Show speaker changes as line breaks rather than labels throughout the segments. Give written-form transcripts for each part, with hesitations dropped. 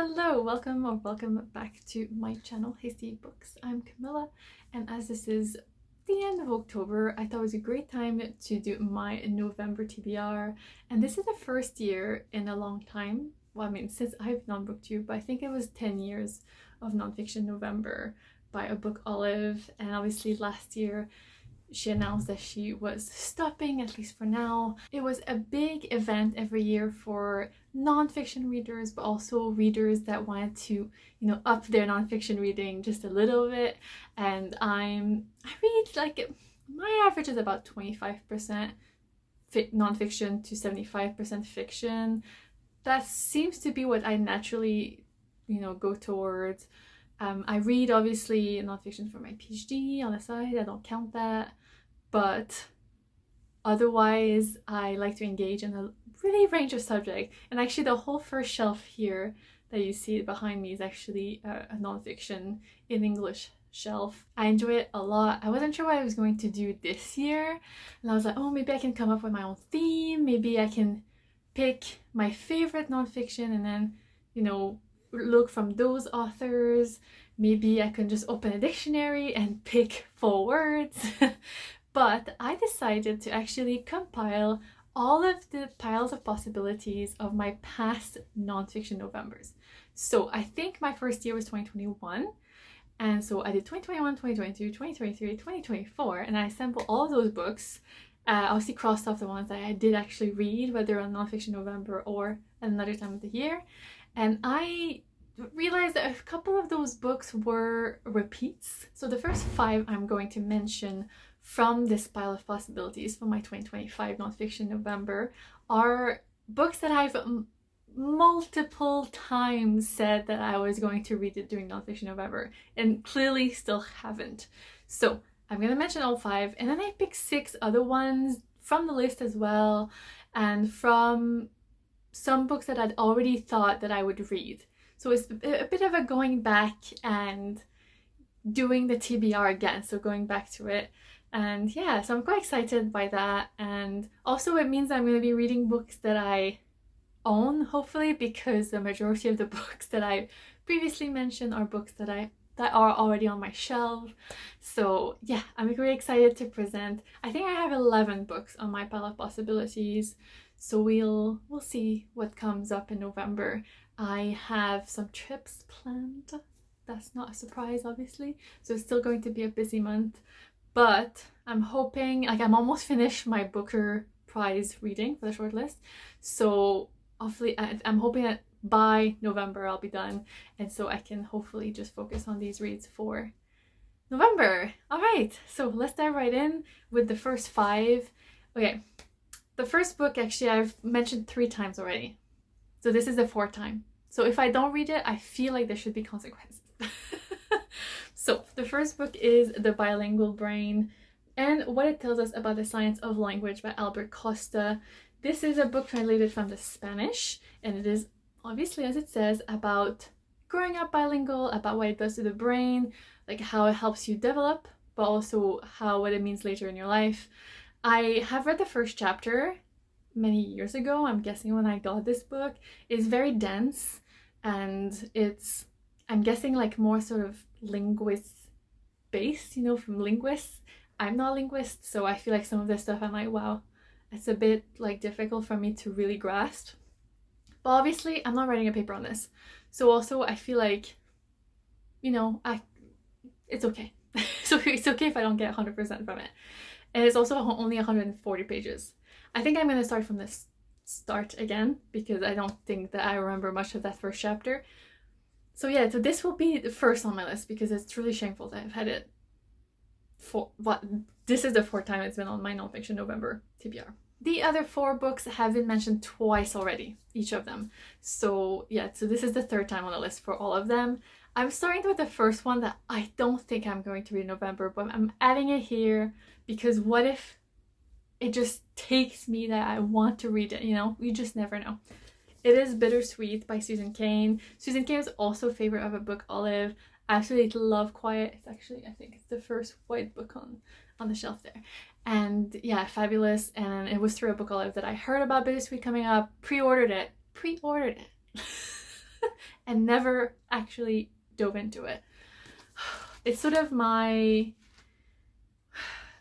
Hello, welcome back to my channel, Hasty Books. I'm Camilla, and as this is the end of October, I thought it was a great time to do my November TBR. And this is the first year in a long time, well, I mean, since I've non-booktube, but I think it was 10 years of Nonfiction November by a book Olive. And obviously last year she announced that she was stopping, at least for now. It was a big event every year for non-fiction readers, but also readers that wanted to, up their non-fiction reading just a little bit. And I read, like, my average is about 25% non-fiction to 75% fiction. That seems to be what I naturally, go towards. I read, obviously, non-fiction for my PhD on the side. I don't count that. But otherwise, I like to engage in a really range of subjects. And actually, the whole first shelf here that you see behind me is actually a non-fiction in English shelf. I enjoy it a lot. I wasn't sure what I was going to do this year. And I was like, oh, maybe I can come up with my own theme. Maybe I can pick my favorite non-fiction and then, look from those authors. Maybe I can just open a dictionary and pick 4 words. But I decided to actually compile all of the piles of possibilities of my past nonfiction Novembers. So I think my first year was 2021. And so I did 2021, 2022, 2023, 2024, and I assembled all of those books. Obviously crossed off the ones that I did actually read, whether on Nonfiction November or another time of the year. And I realized that a couple of those books were repeats. So the first 5 I'm going to mention from this pile of possibilities for my 2025 Nonfiction November are books that I've multiple times said that I was going to read it during Nonfiction November and clearly still haven't. So I'm going to mention all 5, and then I picked 6 other ones from the list as well, and from some books that I'd already thought that I would read. So it's a bit of a going back and doing the TBR again, so going back to it. And yeah, so I'm quite excited by that. And also it means I'm going to be reading books that I own, hopefully, because the majority of the books that I previously mentioned are books that are already on my shelf. So yeah, I'm really excited to present. I think I have 11 books on my pile of possibilities. So we'll see what comes up in November. I have some trips planned. That's not a surprise, obviously. So it's still going to be a busy month. But I'm hoping, I'm almost finished my Booker Prize reading for the shortlist. So hopefully, I'm hoping that by November I'll be done. And so I can hopefully just focus on these reads for November. All right, so let's dive right in with the first 5. Okay, the first book actually I've mentioned 3 times already. So this is the 4th time. So if I don't read it, I feel like there should be consequences. So the first book is The Bilingual Brain, and what it tells us about the science of language by Albert Costa. This is a book translated from the Spanish, and it is obviously, as it says, about growing up bilingual, about what it does to the brain, like how it helps you develop, but also what it means later in your life. I have read the first chapter many years ago, I'm guessing when I got this book. It's very dense, and I'm guessing like more sort of linguist based, from linguists. I'm not a linguist, so I feel like some of this stuff I'm like, wow, it's a bit like difficult for me to really grasp. But obviously I'm not writing a paper on this. So also I feel like, it's okay. So it's okay if I don't get 100% from it. And it's also only 140 pages. I think I'm going to start from the start again, because I don't think that I remember much of that first chapter. So yeah, so this will be the first on my list, because it's truly shameful that I've had it this is the 4th time it's been on my Nonfiction November TBR. The other 4 books have been mentioned twice already, each of them. So yeah, so this is the 3rd time on the list for all of them. I'm starting with the first one that I don't think I'm going to read in November, but I'm adding it here because what if it just takes me that I want to read it, You just never know. It is Bittersweet by Susan Cain. Susan Cain is also a favorite of a book Olive. I absolutely love Quiet. It's actually, I think it's the first white book on the shelf there. And yeah, fabulous. And it was through a book Olive that I heard about Bittersweet coming up, pre-ordered it. and never actually dove into it. It's sort of my,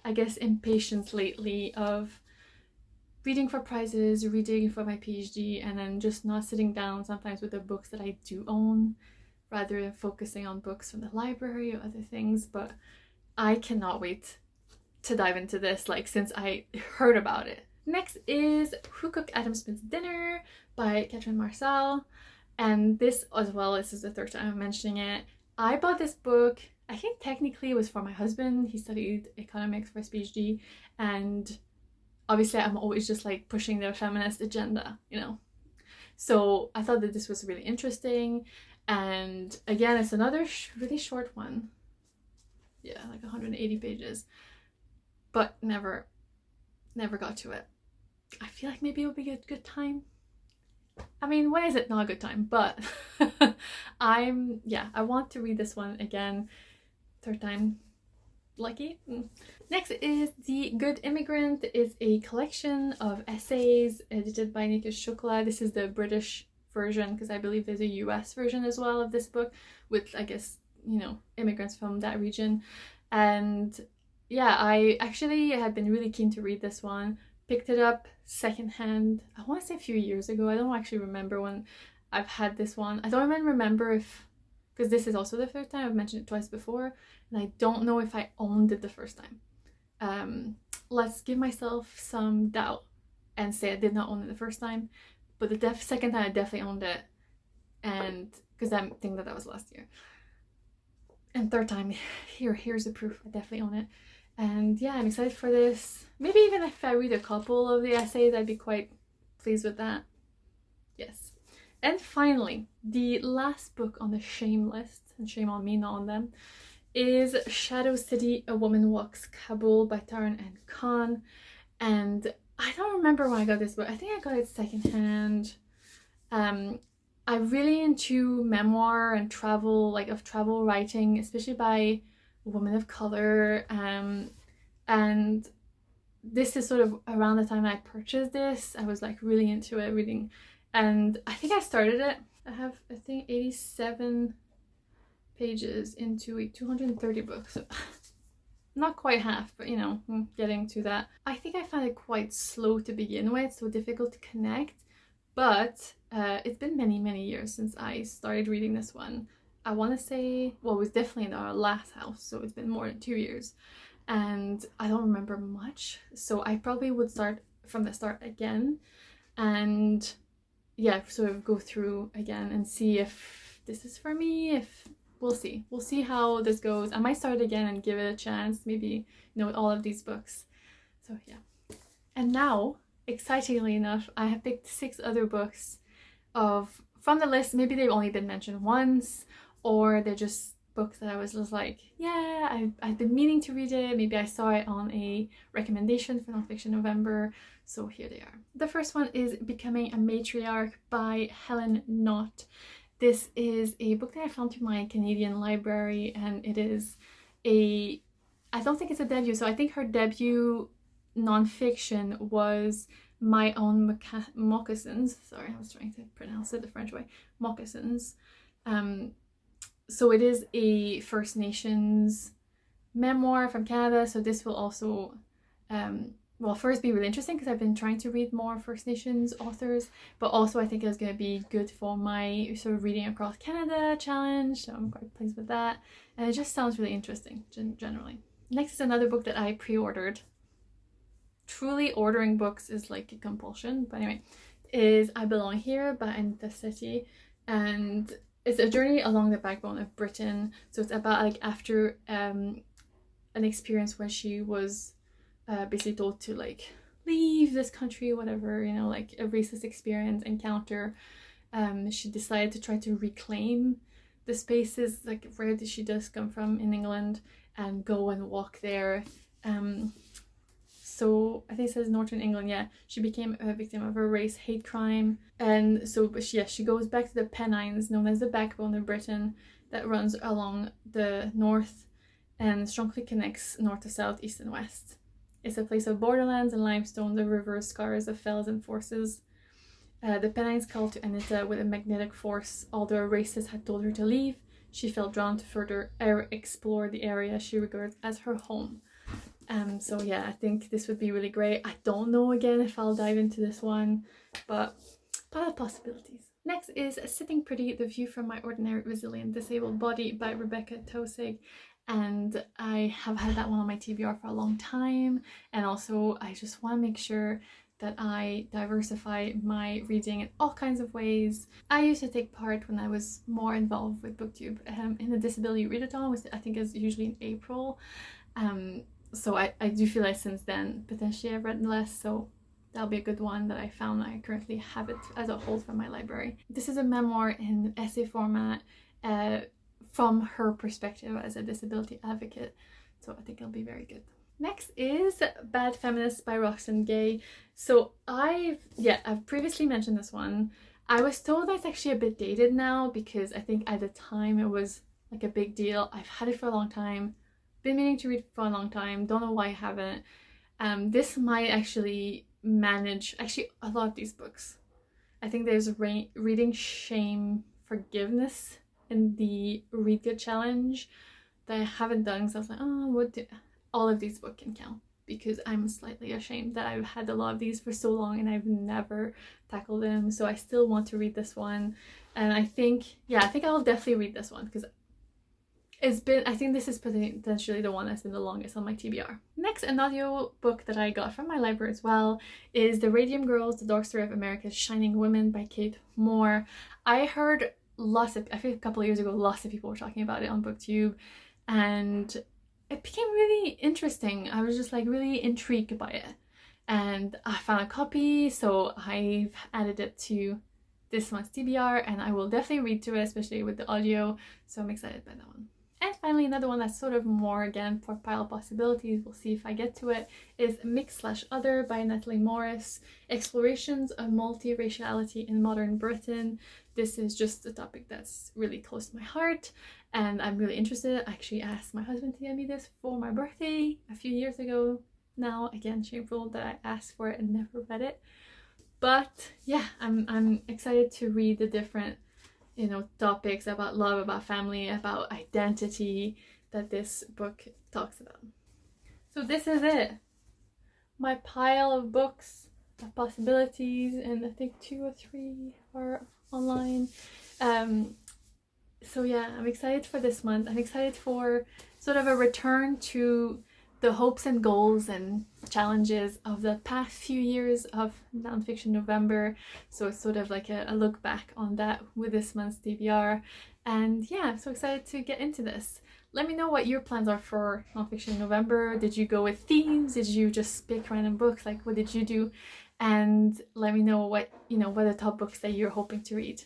I guess, impatience lately of reading for prizes, reading for my PhD, and then just not sitting down sometimes with the books that I do own, rather than focusing on books from the library or other things. But I cannot wait to dive into this, like, since I heard about it. Next is Who Cooked Adam Smith's Dinner by Catherine Marcel. And this as well, this is the third time I'm mentioning it. I bought this book, I think technically it was for my husband. He studied economics for his PhD, and obviously I'm always just like pushing the feminist agenda, you know. So I thought that this was really interesting. And again, it's another really short one. Yeah, like 180 pages. But never got to it. I feel like maybe it would be a good time. I mean, when is it not a good time? But I want to read this one again. Third time lucky. Next is The Good Immigrant. It's a collection of essays edited by Nika Shukla. This is the British version, because I believe there's a US version as well of this book with, I guess, you know, immigrants from that region. And yeah, I actually had been really keen to read this one. Picked it up secondhand, I want to say a few years ago. I don't actually remember when I've had this one. I don't even remember if, because this is also the third time, I've mentioned it twice before, and I don't know if I owned it the first time. Let's give myself some doubt and say I did not own it the first time, but the second time I definitely owned it, and because I think that was last year. And third time, here's the proof, I definitely own it. And yeah, I'm excited for this. Maybe even if I read a couple of the essays, I'd be quite pleased with that. Yes. And finally, the last book on the shame list, and shame on me, not on them, is Shadow City, A Woman Walks Kabul by Taran and Khan. And I don't remember when I got this book. I think I got it secondhand. I'm really into memoir and travel, like of travel writing, especially by women of color, and this is sort of around the time I purchased this. I was like really into it, reading, and I think I started it. I have, I think, 87 pages into a 230 books, so not quite half, but you know, getting to that. I think I found it quite slow to begin with, so difficult to connect, but it's been many years since I started reading this one. I want to say, well, it was definitely in our last house, so it's been more than 2 years, and I don't remember much, so I probably would start from the start again, and yeah, sort of go through again and see if this is for me. If we'll see how this goes. I might start again and give it a chance, maybe, you know, with all of these books. So yeah. And now, excitingly enough, I have picked 6 other books from the list. Maybe they've only been mentioned once, or they're just books that I was just like, yeah, I've been meaning to read it. Maybe I saw it on a recommendation for Fiction November, so here they are. The first one is Becoming a Matriarch by Helen Knott. This is a book that I found through my Canadian library, and it is I don't think it's a debut, so I think her debut nonfiction was My Own Moccasins. Sorry, I was trying to pronounce it the French way. Moccasins. So it is a First Nations memoir from Canada, so this will also, well, first be really interesting because I've been trying to read more First Nations authors, but also I think it's going to be good for my sort of reading across Canada challenge, so I'm quite pleased with that, and it just sounds really interesting generally. Next is another book that I pre-ordered. Truly ordering books is like a compulsion, but anyway, is I Belong Here by Anita Sethi, and it's a journey along the backbone of Britain. So it's about like after an experience where she was basically told to like leave this country, whatever, you know, like a racist experience encounter. She decided to try to reclaim the spaces like where she does come from in England and go and walk there. So I think it says Northern England, yeah. She became a victim of a race hate crime. And so she goes back to the Pennines, known as the backbone of Britain, that runs along the north and strongly connects north to south, east and west. It's a place of borderlands and limestone, the rivers, scars of fells and forces. The Pennines called to Anita with a magnetic force. Although her races had told her to leave, she felt drawn to further explore the area she regards as her home. So yeah, I think this would be really great. I don't know again if I'll dive into this one, but pile of possibilities. Next is Sitting Pretty, The View from My Ordinary Resilient Disabled Body by Rebecca Tosig. And I have had that one on my TBR for a long time. And also I just want to make sure that I diversify my reading in all kinds of ways. I used to take part when I was more involved with BookTube in the Disability Readathon, which I think is usually in April. So I do feel like since then potentially I've read less, so that'll be a good one that I found. I currently have it as a hold from my library. This is a memoir in essay format from her perspective as a disability advocate, so I think it'll be very good. Next is Bad Feminist by Roxane Gay. So I've previously mentioned this one. I was told that it's actually a bit dated now because I think at the time it was like a big deal. I've had it for a long time, been meaning to read for a long time, don't know why I haven't. This might actually manage a lot of these books. I think there's reading shame forgiveness in the Read Good challenge that I haven't done, so I was like, oh, all of these books can count, because I'm slightly ashamed that I've had a lot of these for so long and I've never tackled them. So I still want to read this one, and I think I'll definitely read this one because I think this is potentially the one that's been the longest on my TBR. Next, an audio book that I got from my library as well is The Radium Girls, The Dark Story of America's Shining Women by Kate Moore. I heard I think a couple of years ago, lots of people were talking about it on BookTube, and it became really interesting. I was just like really intrigued by it, and I found a copy, so I've added it to this month's TBR, and I will definitely read through it, especially with the audio, so I'm excited by that one. And finally, another one that's sort of more, again, for pile of possibilities, we'll see if I get to it, is Mix/Other by Natalie Morris, Explorations of Multiraciality in Modern Britain. This is just a topic that's really close to my heart, and I'm really interested. I actually asked my husband to get me this for my birthday a few years ago now. Again, shameful that I asked for it and never read it. But yeah, I'm excited to read the different topics about love, about family, about identity that this book talks about. So this is it. My pile of books of possibilities, and I think 2 or 3 are online. So yeah, I'm excited for this month. I'm excited for sort of a return to the hopes and goals and challenges of the past few years of Nonfiction November. So it's sort of like a look back on that with this month's TBR. And yeah, I'm so excited to get into this. Let me know what your plans are for Nonfiction November. Did you go with themes? Did you just pick random books? Like, what did you do? And let me know what are the top books that you're hoping to read.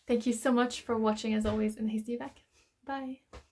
Thank you so much for watching as always, and hasty back. Bye.